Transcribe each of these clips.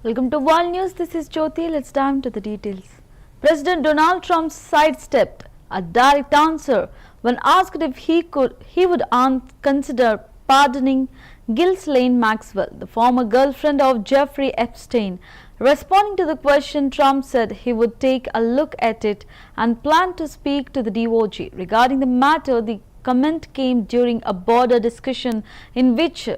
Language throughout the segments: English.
Welcome to World News. This is Jyoti. Let's dive into the details. President Donald Trump sidestepped a direct answer when asked if he would consider pardoning Ghislaine Maxwell, the former girlfriend of Jeffrey Epstein. Responding to the question, Trump said he would take a look at it and planned to speak to the DOJ. Regarding the matter, the comment came during a border discussion in which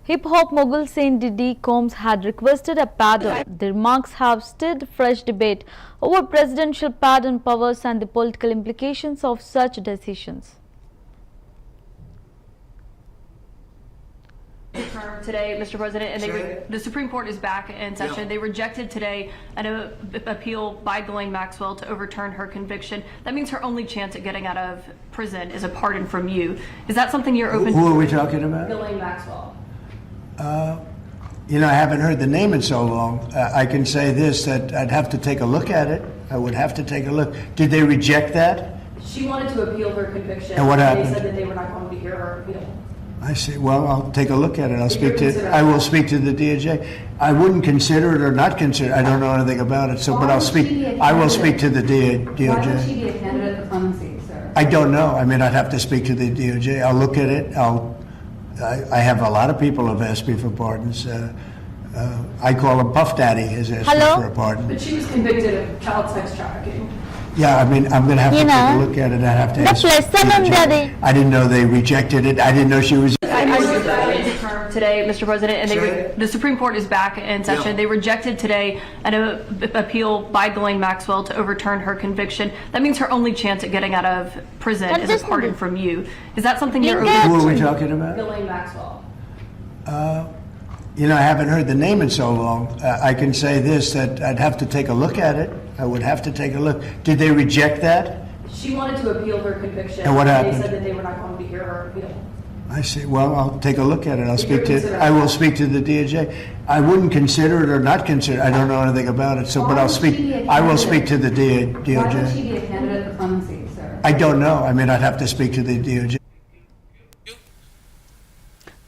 hip-hop mogul Saint Diddy Combs had requested a pardon. The remarks have stirred fresh debate over presidential pardon powers and the political implications of such decisions. Today, Mr. President, and the Supreme Court is back in session. Yeah. They rejected today an appeal by Ghislaine Maxwell to overturn her conviction. That means her only chance at getting out of prison is a pardon from you. Is that something you're open to? Who are we talking about? Ghislaine Maxwell. I haven't heard the name in so long. I can say this, that I'd have to take a look at it. I would have to take a look. Did they reject that? She wanted to appeal her conviction. And what happened? They said that they were not going to hear her appeal. I see. Well, I'll take a look at it. I will speak to the DOJ. I wouldn't consider it or not consider it. I don't know anything about it. So, but I will speak to the DOJ. Why would she be a candidate for clemency, sir? I don't know. I mean, I'd have to speak to the DOJ. I'll look at it. I have a lot of people have asked me for pardons. I call him Puff Daddy has asked me for a pardon. But she was convicted of child sex trafficking. Yeah, I mean, I'm going to have to take a look at it. I have to ask. I didn't know they rejected it. I didn't know she was. Today, Mr. President, and the Supreme Court is back in session. Yeah. They rejected today an appeal by Ghislaine Maxwell to overturn her conviction. That means her only chance at getting out of prison is a pardon from you. Is that something you're open to? Who are we talking about? Ghislaine Maxwell. I haven't heard the name in so long. I can say this, that I'd have to take a look at it. I would have to take a look. Did they reject that? She wanted to appeal her conviction. And what happened? They said that they were not going to hear her appeal. I see. Well, I'll take a look at it. I will speak to the DOJ. I wouldn't consider it or not consider it. I don't know anything about it. So, but I will speak to the DOJ. Why would she be a candidate for clemency, sir? I don't know. I mean, I'd have to speak to the DOJ.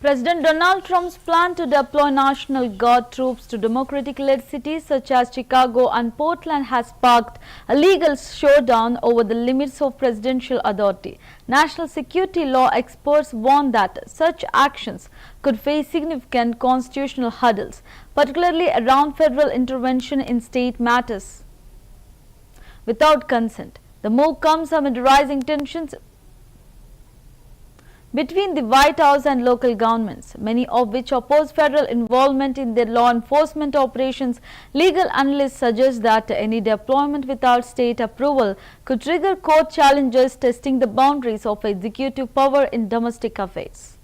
President Donald Trump's plan to deploy National Guard troops to Democratic-led cities such as Chicago and Portland has sparked a legal showdown over the limits of presidential authority. National security law experts warn that such actions could face significant constitutional hurdles, particularly around federal intervention in state matters without consent. The move comes amid rising tensions between the White House and local governments, many of which oppose federal involvement in their law enforcement operations. Legal analysts suggest that any deployment without state approval could trigger court challenges testing the boundaries of executive power in domestic affairs.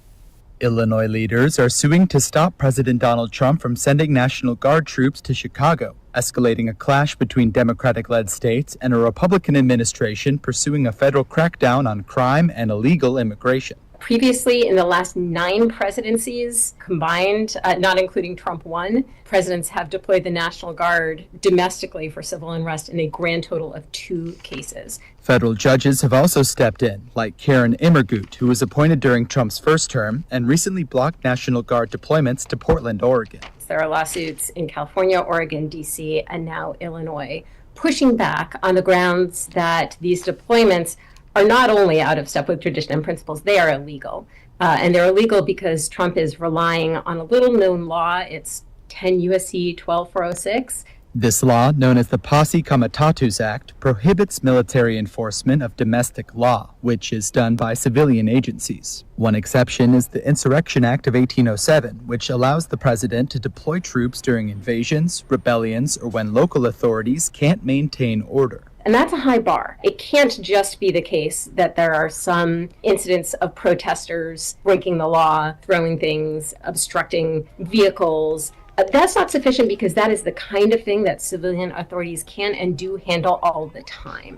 Illinois leaders are suing to stop President Donald Trump from sending National Guard troops to Chicago, escalating a clash between Democratic-led states and a Republican administration pursuing a federal crackdown on crime and illegal immigration. Previously, in the last 9 presidencies combined, not including Trump 1, presidents have deployed the National Guard domestically for civil unrest in a grand total of 2 cases. Federal judges have also stepped in, like Karen Immergut, who was appointed during Trump's first term and recently blocked National Guard deployments to Portland, Oregon. There are lawsuits in California, Oregon, D.C., and now Illinois, pushing back on the grounds that these deployments are not only out of step with tradition and principles, they are illegal. And they're illegal because Trump is relying on a little-known law. It's 10 U.S.C. 12406. This law, known as the Posse Comitatus Act, prohibits military enforcement of domestic law, which is done by civilian agencies. One exception is the Insurrection Act of 1807, which allows the president to deploy troops during invasions, rebellions, or when local authorities can't maintain order. And that's a high bar. It can't just be the case that there are some incidents of protesters breaking the law, throwing things, obstructing vehicles. That's not sufficient because that is the kind of thing that civilian authorities can and do handle all the time.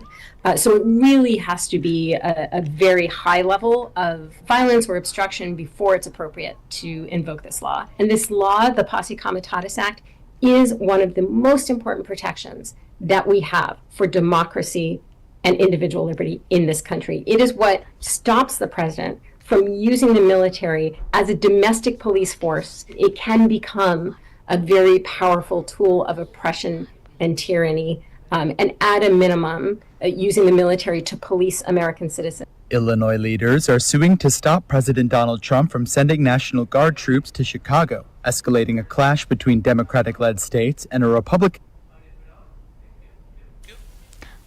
So it really has to be a very high level of violence or obstruction before it's appropriate to invoke this law. And this law, the Posse Comitatus Act, is one of the most important protections that we have for democracy and individual liberty in this country. It is what stops the president from using the military as a domestic police force. It can become a very powerful tool of oppression and tyranny, and at a minimum, using the military to police American citizens. Illinois leaders are suing to stop President Donald Trump from sending National Guard troops to Chicago, escalating a clash between Democratic-led states and a Republican.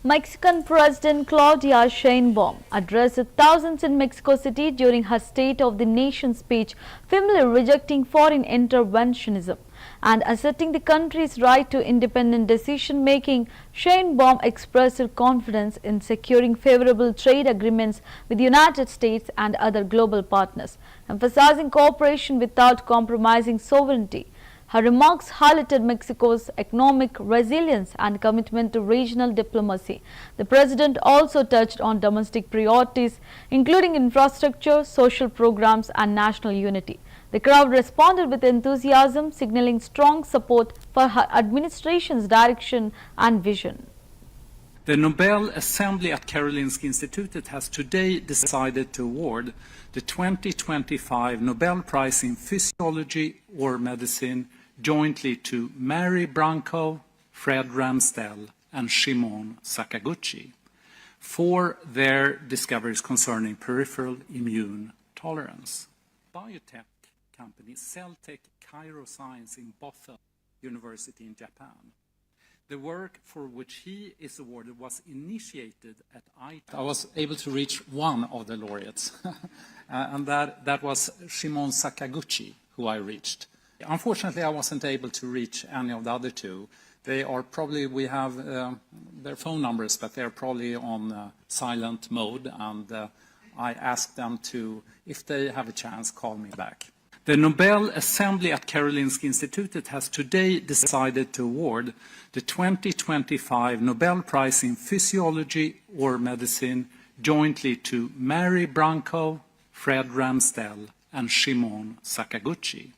Mexican President Claudia Sheinbaum addressed thousands in Mexico City during her State of the Nation speech, firmly rejecting foreign interventionism and asserting the country's right to independent decision-making. Sheinbaum expressed her confidence in securing favorable trade agreements with the United States and other global partners, emphasizing cooperation without compromising sovereignty. Her remarks highlighted Mexico's economic resilience and commitment to regional diplomacy. The president also touched on domestic priorities, including infrastructure, social programs, and national unity. The crowd responded with enthusiasm, signaling strong support for her administration's direction and vision. The Nobel Assembly at Karolinska Institutet has today decided to award the 2025 Nobel Prize in Physiology or Medicine jointly to Mary Branco, Fred Ramsdell, and Shimon Sakaguchi for their discoveries concerning peripheral immune tolerance. Biotech company Celltech Science in Bothell University in Japan. The work for which he is awarded was initiated at IT. I was able to reach one of the laureates, and that was Shimon Sakaguchi, who I reached. Unfortunately, I wasn't able to reach any of the other two. They are probably, we have their phone numbers, but they're probably on silent mode, and I asked them to, if they have a chance, call me back. The Nobel Assembly at Karolinska Institutet has today decided to award the 2025 Nobel Prize in Physiology or Medicine jointly to Mary Branco, Fred Ramsdell, and Shimon Sakaguchi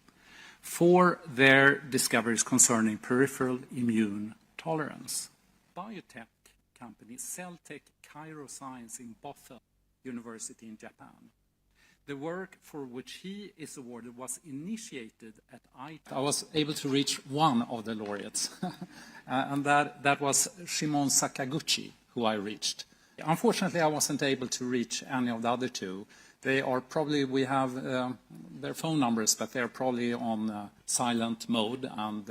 for their discoveries concerning peripheral immune tolerance. Biotech company Celltech Science in Bothell University in Japan. The work for which he is awarded was initiated at IT. I was able to reach one of the laureates, and that was Shimon Sakaguchi, who I reached. Unfortunately, I wasn't able to reach any of the other two. They are probably, we have their phone numbers, but they're probably on silent mode, and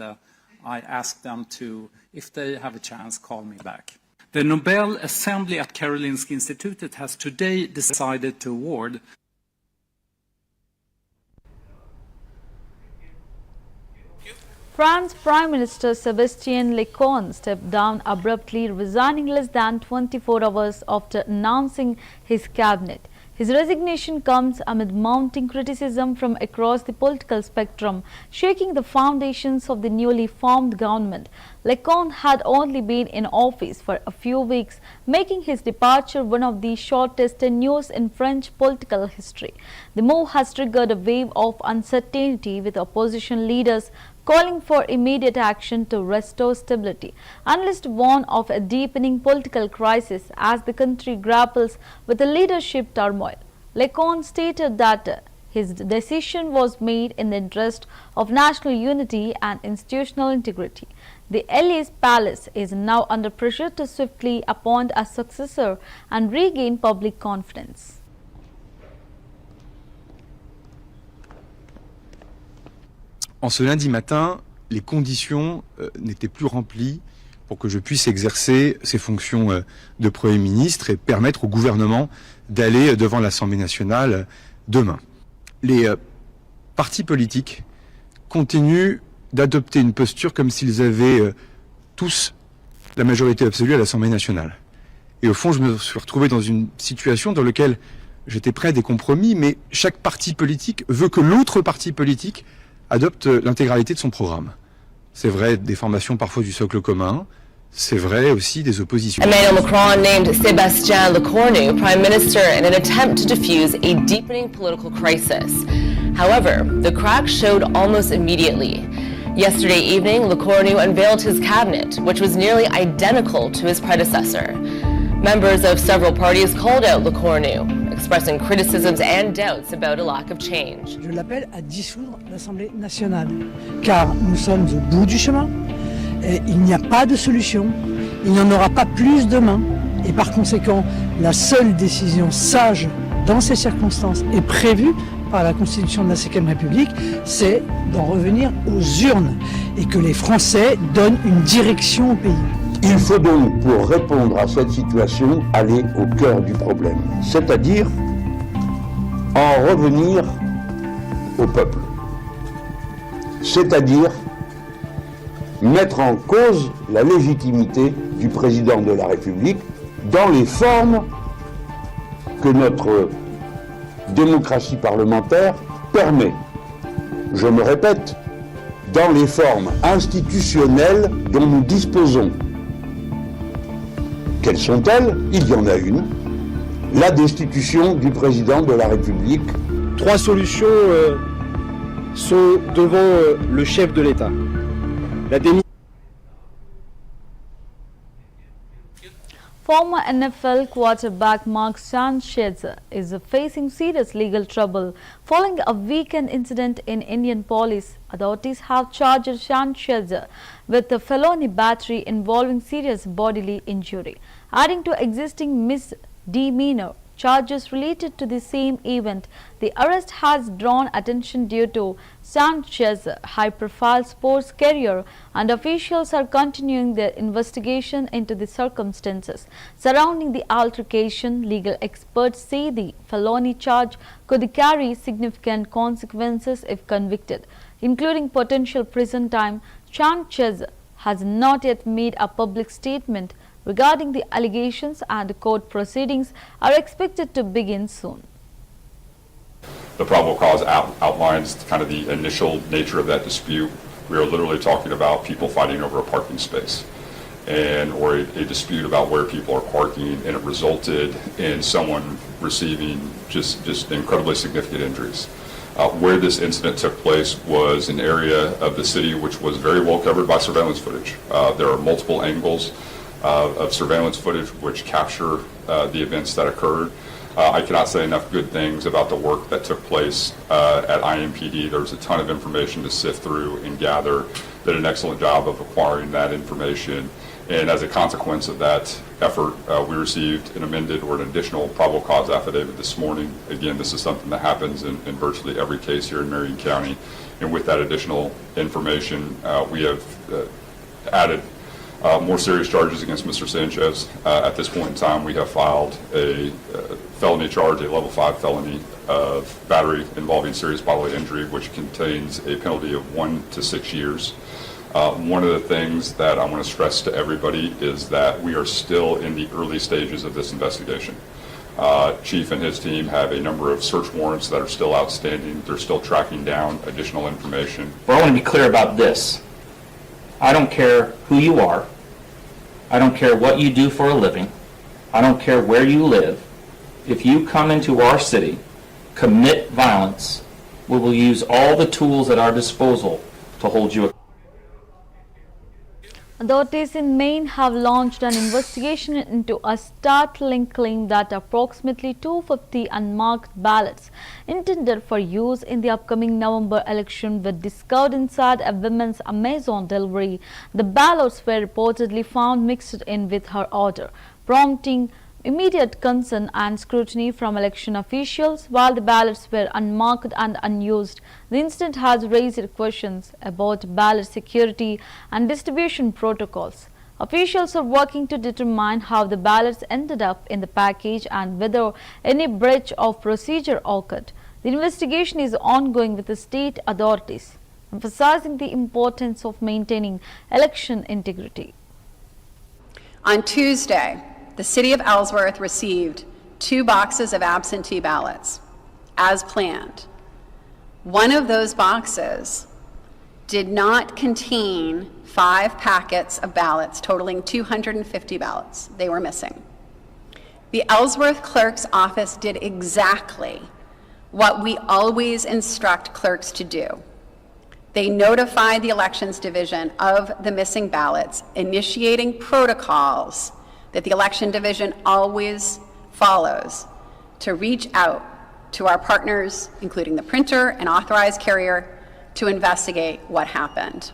I asked them to, if they have a chance, call me back. The Nobel Assembly at Karolinska Institutet has today decided to award France Prime Minister Sébastien Lecornu stepped down abruptly, resigning less than 24 hours after announcing his cabinet. His resignation comes amid mounting criticism from across the political spectrum, shaking the foundations of the newly formed government. Lecornu had only been in office for a few weeks, making his departure one of the shortest tenures in French political history. The move has triggered a wave of uncertainty, with opposition leaders calling for immediate action to restore stability. Analysts warn of a deepening political crisis as the country grapples with the leadership turmoil. Lecornu stated that his decision was made in the interest of national unity and institutional integrity. The Élysée Palace is now under pressure to swiftly appoint a successor and regain public confidence. En ce lundi matin, les conditions n'étaient plus remplies pour que je puisse exercer ces fonctions de Premier ministre et permettre au gouvernement d'aller devant l'Assemblée nationale demain. Les partis politiques continuent d'adopter une posture comme s'ils avaient tous la majorité absolue à l'Assemblée nationale. Et au fond, je me suis retrouvé dans une situation dans laquelle j'étais prêt à des compromis, mais chaque parti politique veut que l'autre parti politique adopte l'intégralité de son programme. C'est vrai des formations parfois du socle commun, c'est vrai aussi des oppositions. Emmanuel Macron named Sébastien Lecornu Prime Minister in an attempt to diffuse a deepening political crisis. However, the cracks showed almost immediately. Yesterday evening, Lecornu unveiled his cabinet, which was nearly identical to his predecessor. Members of several parties called out Lecornu, expressing criticisms and doubts about a lack of change. Je l'appelle à dissoudre l'Assemblée nationale, car nous sommes au bout du chemin. Et il n'y a pas de solution, il n'y en aura pas plus demain, et par conséquent, la seule décision sage dans ces circonstances est prévue par la Constitution de la Ve République, c'est d'en revenir aux urnes et que les Français donnent une direction au pays. Il faut donc, pour répondre à cette situation, aller au cœur du problème, c'est-à-dire en revenir au peuple, c'est-à-dire mettre en cause la légitimité du président de la République dans les formes que notre démocratie parlementaire permet. Je me répète, dans les formes institutionnelles dont nous disposons. Quelles sont-elles? Il y en a une, la destitution du président de la République. Trois solutions sont devant le chef de l'État. La démission. Former NFL quarterback Mark Sanchez is facing serious legal trouble following a weekend incident in Indianapolis. Authorities have charged Sanchez with a felony battery involving serious bodily injury, adding to existing misdemeanor charges related to the same event. The arrest has drawn attention due to Sanchez's high-profile sports career, and officials are continuing their investigation into the circumstances surrounding the altercation. Legal experts say the felony charge could carry significant consequences if convicted, including potential prison time. Sanchez has not yet made a public statement regarding the allegations, and court proceedings are expected to begin soon. The probable cause outlines kind of the initial nature of that dispute. We are literally talking about people fighting over a parking space, or a dispute about where people are parking, and it resulted in someone receiving just incredibly significant injuries. Where this incident took place was an area of the city which was very well covered by surveillance footage. There are multiple angles of surveillance footage which capture the events that occurred. I cannot say enough good things about the work that took place at IMPD. There was a ton of information to sift through and gather. Did an excellent job of acquiring that information. And as a consequence of that effort, we received an amended or an additional probable cause affidavit this morning. Again, this is something that happens in virtually every case here in Marion County. And with that additional information, we have added more serious charges against Mr. Sanchez. At this point in time, we have filed a felony charge, a level 5 felony of battery involving serious bodily injury, which contains a penalty of 1 to 6 years. One of the things that I want to stress to everybody is that we are still in the early stages of this investigation. Chief and his team have a number of search warrants that are still outstanding. They're still tracking down additional information. Well, I want to be clear about this. I don't care who you are. I don't care what you do for a living. I don't care where you live. If you come into our city, commit violence, we will use all the tools at our disposal to hold you accountable. Authorities in Maine have launched an investigation into a startling claim that approximately 250 unmarked ballots intended for use in the upcoming November election were discovered inside a women's Amazon delivery. The ballots were reportedly found mixed in with her order, prompting immediate concern and scrutiny from election officials. While the ballots were unmarked and unused, the incident has raised questions about ballot security and distribution protocols. Officials are working to determine how the ballots ended up in the package and whether any breach of procedure occurred. The investigation is ongoing with the state authorities, emphasizing the importance of maintaining election integrity. On Tuesday, the City of Ellsworth received 2 boxes of absentee ballots, as planned. One of those boxes did not contain 5 packets of ballots totaling 250 ballots. They were missing. The Ellsworth Clerk's Office did exactly what we always instruct clerks to do. They notified the Elections Division of the missing ballots, initiating protocols that the Election Division always follows to reach out to our partners, including the printer and authorized carrier, to investigate what happened.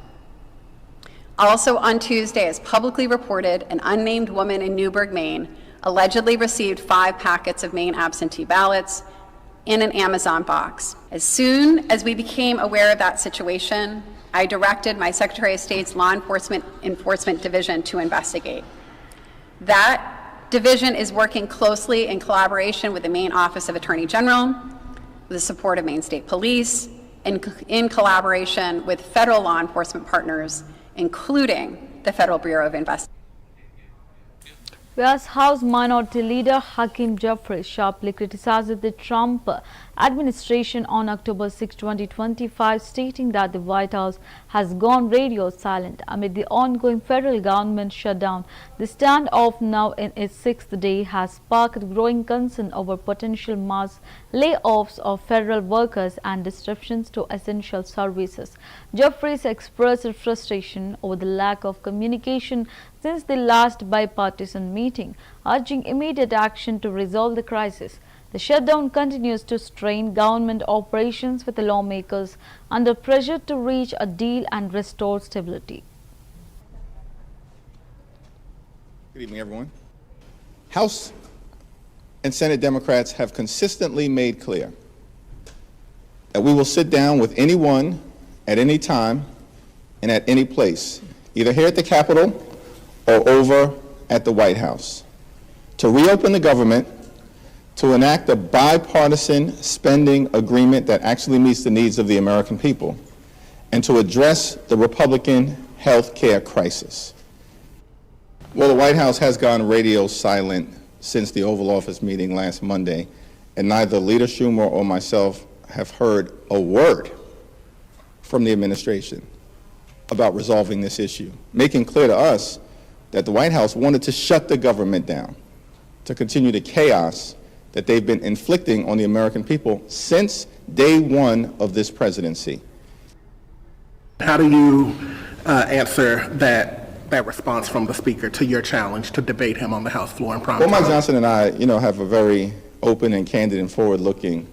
Also on Tuesday, as publicly reported, an unnamed woman in Newburgh, Maine, allegedly received 5 packets of Maine absentee ballots in an Amazon box. As soon as we became aware of that situation, I directed my Secretary of State's Law Enforcement Division to investigate. That division is working closely in collaboration with the Maine Office of Attorney General, with the support of Maine State Police, and in collaboration with federal law enforcement partners, including the Federal Bureau of Investigation. Whereas House Minority Leader Hakeem Jeffries sharply criticized the Trump administration on October 6, 2025, stating that the White House has gone radio silent amid the ongoing federal government shutdown. The standoff, now in its 6th day, has sparked growing concern over potential mass layoffs of federal workers and disruptions to essential services. Jeffries expressed frustration over the lack of communication since the last bipartisan meeting, urging immediate action to resolve the crisis. The shutdown continues to strain government operations, with the lawmakers under pressure to reach a deal and restore stability. Good evening, everyone. House and Senate Democrats have consistently made clear that we will sit down with anyone at any time and at any place, either here at the Capitol or over at the White House, to reopen the government, to enact a bipartisan spending agreement that actually meets the needs of the American people, and to address the Republican health care crisis. Well, the White House has gone radio silent since the Oval Office meeting last Monday, and neither Leader Schumer or myself have heard a word from the administration about resolving this issue, making clear to us that the White House wanted to shut the government down, to continue the chaos that they've been inflicting on the American people since day one of this presidency. How do you answer that response from the Speaker to your challenge to debate him on the House floor in prime time? Well, Mike Johnson and I, have a very open and candid and forward-looking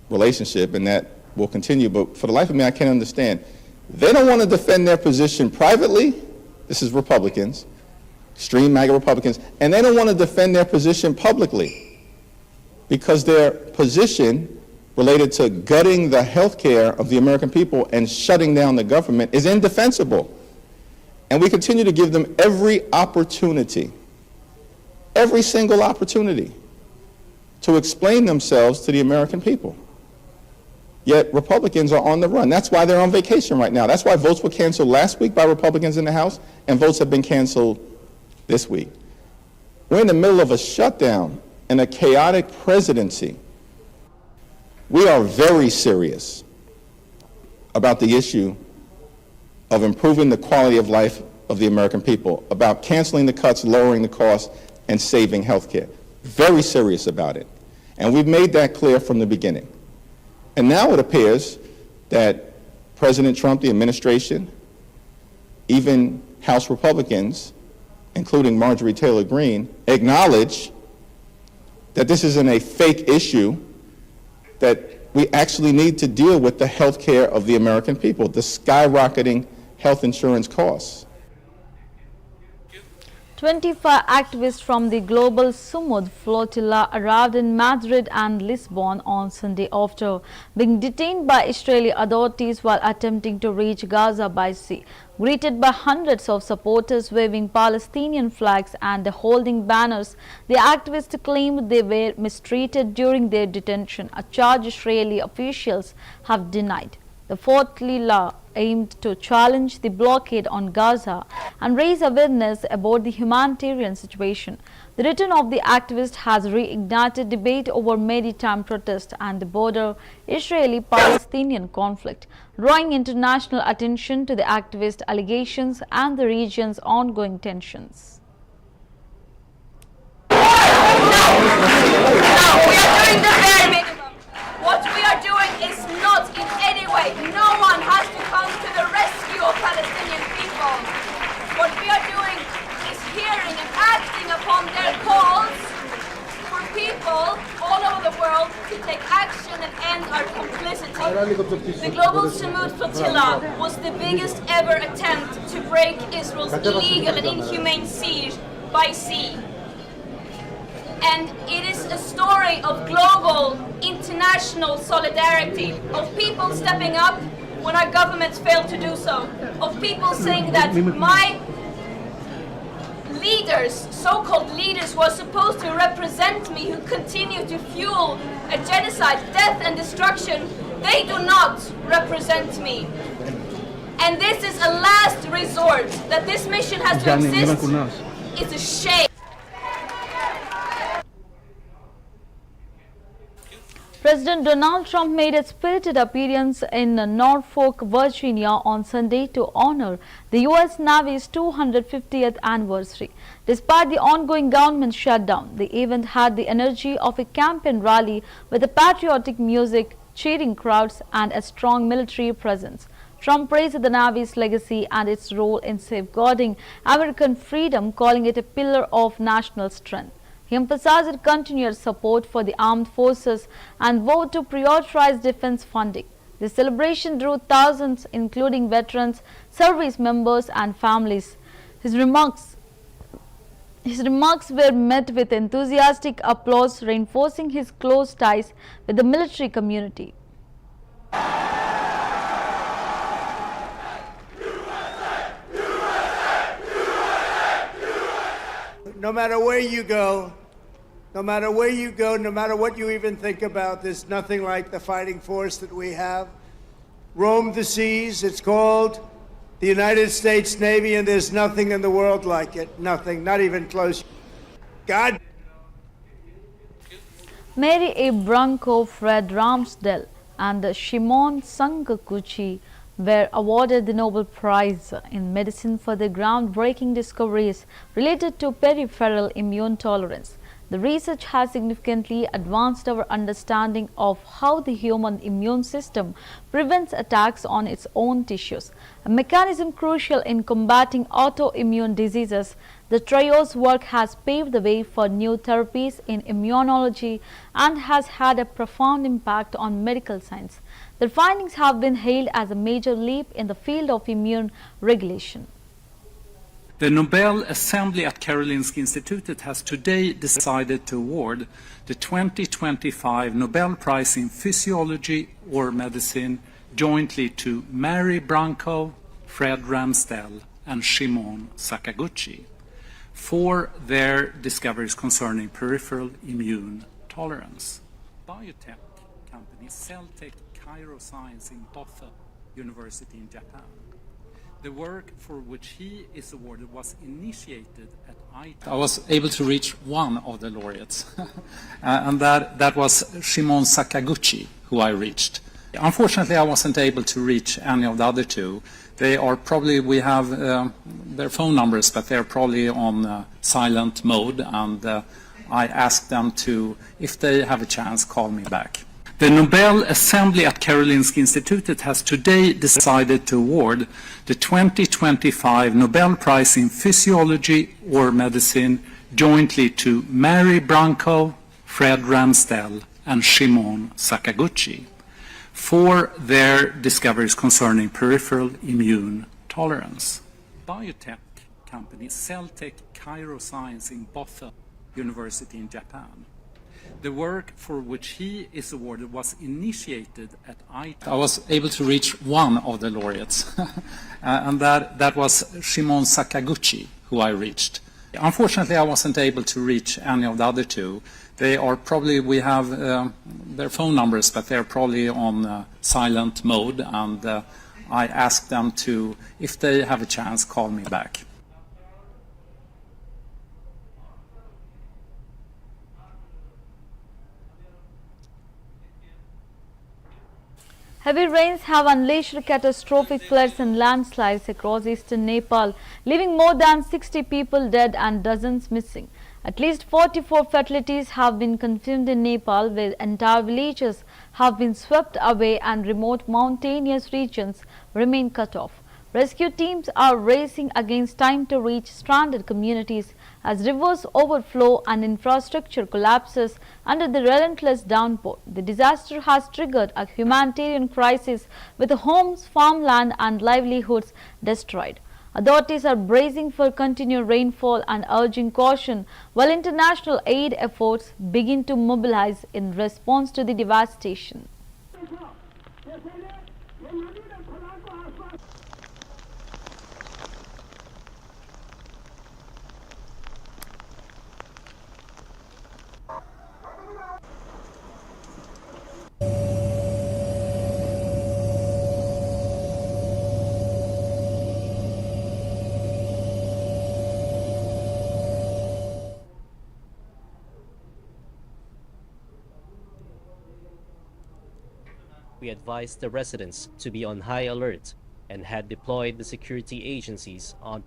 relationship, and that will continue. But for the life of me, I can't understand. They don't want to defend their position privately. This is Republicans, extreme MAGA Republicans, and they don't want to defend their position publicly because their position related to gutting the health care of the American people and shutting down the government is indefensible. And we continue to give them every opportunity, every single opportunity, to explain themselves to the American people. Yet Republicans are on the run. That's why they're on vacation right now. That's why votes were canceled last week by Republicans in the House, and votes have been canceled this week. We're in the middle of a shutdown and a chaotic presidency. We are very serious about the issue of improving the quality of life of the American people, about canceling the cuts, lowering the costs, and saving health care. Very serious about it. And we've made that clear from the beginning. And now it appears that President Trump, the administration, even House Republicans, including Marjorie Taylor Greene, acknowledge that this isn't a fake issue, that we actually need to deal with the health care of the American people, the skyrocketing health insurance costs. 25 activists from the global Sumud flotilla arrived in Madrid and Lisbon on Sunday after being detained by Israeli authorities while attempting to reach Gaza by sea. Greeted by hundreds of supporters waving Palestinian flags and holding banners, the activists claimed they were mistreated during their detention, a charge Israeli officials have denied. The flotilla aimed to challenge the blockade on Gaza and raise awareness about the humanitarian situation. The return of the activist has reignited debate over maritime protest and the border Israeli-Palestinian conflict, drawing international attention to the activist allegations and the region's ongoing tensions. We are doing the bare minimum. What we are doing is not in any way, no one has to come to the rescue of Palestinian people. What we are doing is hearing and acting upon their calls for people all over the world to take action and end our complicity. The global Shamud flotilla was the biggest ever attempt to break Israel's illegal and inhumane siege by sea. And it is a story of global, international solidarity, of people stepping up when our governments fail to do so, of people saying that my leaders, so-called leaders who are supposed to represent me, who continue to fuel a genocide, death and destruction, they do not represent me. And this is a last resort, that this mission has to exist. It's a shame. President Donald Trump made a spirited appearance in Norfolk, Virginia on Sunday to honor the U.S. Navy's 250th anniversary. Despite the ongoing government shutdown, the event had the energy of a campaign rally with a patriotic music, cheering crowds and a strong military presence. Trump praised the Navy's legacy and its role in safeguarding American freedom, calling it a pillar of national strength. He emphasized continued support for the armed forces and vowed to prioritize defense funding. The celebration drew thousands, including veterans, service members and families. His remarks were met with enthusiastic applause, reinforcing his close ties with the military community. No matter where you go, no matter where you go, no matter what you even think about, there's nothing like the fighting force that we have. Roam the seas, it's called the United States Navy, and there's nothing in the world like it. Nothing, not even close. God. Mary A. Branco, Fred Ramsdell and Shimon Sakaguchi were awarded the Nobel Prize in Medicine for their groundbreaking discoveries related to peripheral immune tolerance. The research has significantly advanced our understanding of how the human immune system prevents attacks on its own tissues, a mechanism crucial in combating autoimmune diseases. The trio's work has paved the way for new therapies in immunology and has had a profound impact on medical science. Their findings have been hailed as a major leap in the field of immune regulation. The Nobel Assembly at Karolinska Institutet has today decided to award the 2025 Nobel Prize in Physiology or Medicine jointly to Mary Branco, Fred Ramsdell, and Shimon Sakaguchi for their discoveries concerning peripheral immune tolerance. Biotech company Celltech Science in Botha University in Japan. The work for which he is awarded was initiated at IT. I was able to reach one of the laureates, and that was Shimon Sakaguchi, who I reached. Unfortunately, I wasn't able to reach any of the other two. They are probably, we have their phone numbers, but they're probably on silent mode, and I asked them to, if they have a chance, call me back. The Nobel Assembly at Karolinska Institutet has today decided to award the 2025 Nobel Prize in Physiology or Medicine jointly to Mary Branco, Fred Ramsdell, and Shimon Sakaguchi for their discoveries concerning peripheral immune tolerance. Biotech company Celltech Science in Botha University in Japan. The work for which he is awarded was initiated at IT. I was able to reach one of the laureates, and that was Shimon Sakaguchi, who I reached. Unfortunately, I wasn't able to reach any of the other two. They are probably, we have their phone numbers, but they're probably on silent mode, and I ask them to, if they have a chance, call me back. Heavy rains have unleashed catastrophic floods and landslides across eastern Nepal, leaving more than 60 people dead and dozens missing. At least 44 fatalities have been confirmed in Nepal, where entire villages have been swept away and remote mountainous regions remain cut off. Rescue teams are racing against time to reach stranded communities as rivers overflow and infrastructure collapses under the relentless downpour. The disaster has triggered a humanitarian crisis with homes, farmland and livelihoods destroyed. Authorities are bracing for continued rainfall and urging caution while international aid efforts begin to mobilize in response to the devastation. We advised the residents to be on high alert and had deployed the security agencies on.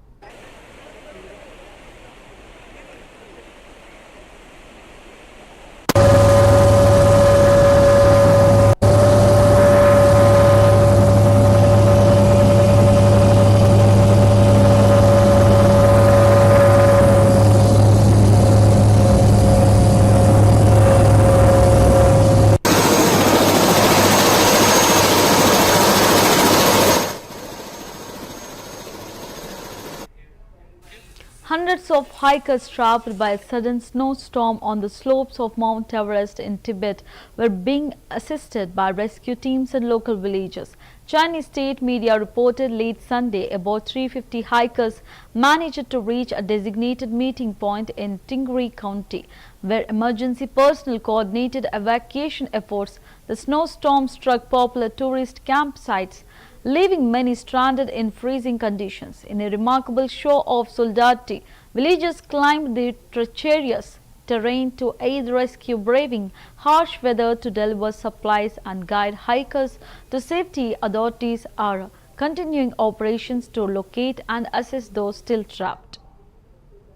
Hundreds of hikers trapped by a sudden snowstorm on the slopes of Mount Everest in Tibet were being assisted by rescue teams and local villagers. Chinese state media reported late Sunday about 350 hikers managed to reach a designated meeting point in Tingri County, where emergency personnel coordinated evacuation efforts. The snowstorm struck popular tourist campsites, leaving many stranded in freezing conditions. In a remarkable show of solidarity, villagers climbed the treacherous terrain to aid rescue, braving harsh weather to deliver supplies and guide hikers to safety. Authorities are continuing operations to locate and assist those still trapped.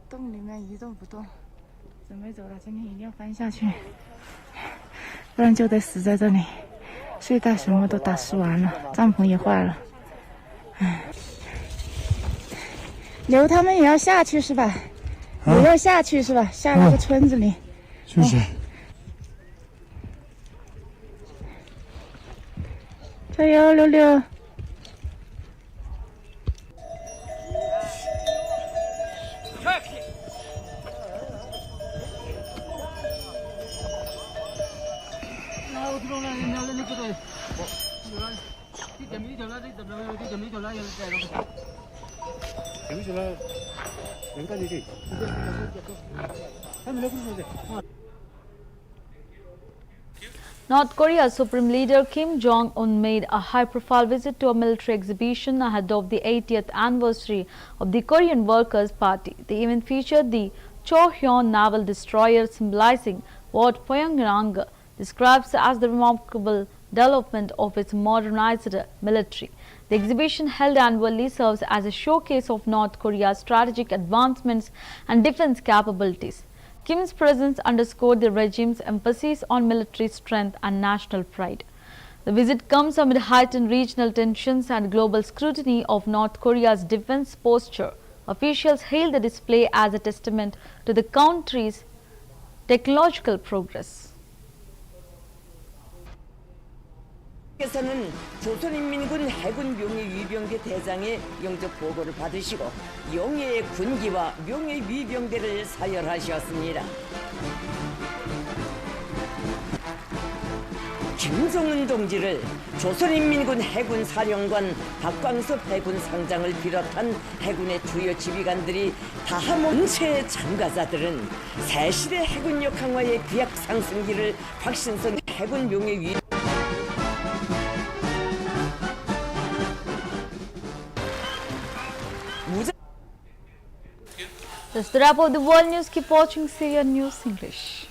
洞里面一动不动，准备走了，今天一定要翻下去，不然就得死在这里。睡袋什么都打湿完了，帐篷也坏了。唉，刘他们也要下去是吧？也要下去是吧？下那个村子里。就是。加油，六六！North Korea's Supreme Leader Kim Jong-un made a high-profile visit to a military exhibition ahead of the 80th anniversary of the Korean Workers' Party. The event featured the Chohyun naval destroyer, symbolizing what Pyongyang describes as the remarkable development of its modernized military. The exhibition, held annually, serves as a showcase of North Korea's strategic advancements and defense capabilities. Kim's presence underscored the regime's emphasis on military strength and national pride. The visit comes amid heightened regional tensions and global scrutiny of North Korea's defense posture. Officials hailed the display as a testament to the country's technological progress. 께서는 조선인민군 해군 명예위병대 대장의 영접 보고를 받으시고 영예의 군기와 명예위병대를 사열하셨습니다. 김정은 동지를 조선인민군 해군 사령관 박광섭 해군 상장을 비롯한 해군의 주요 지휘관들이 다함 전체 참가자들은 새시대 해군력 강화의 비약 상승기를 박신선 해군 명예위 That's the wrap of the world news. Keep watching CVR News English.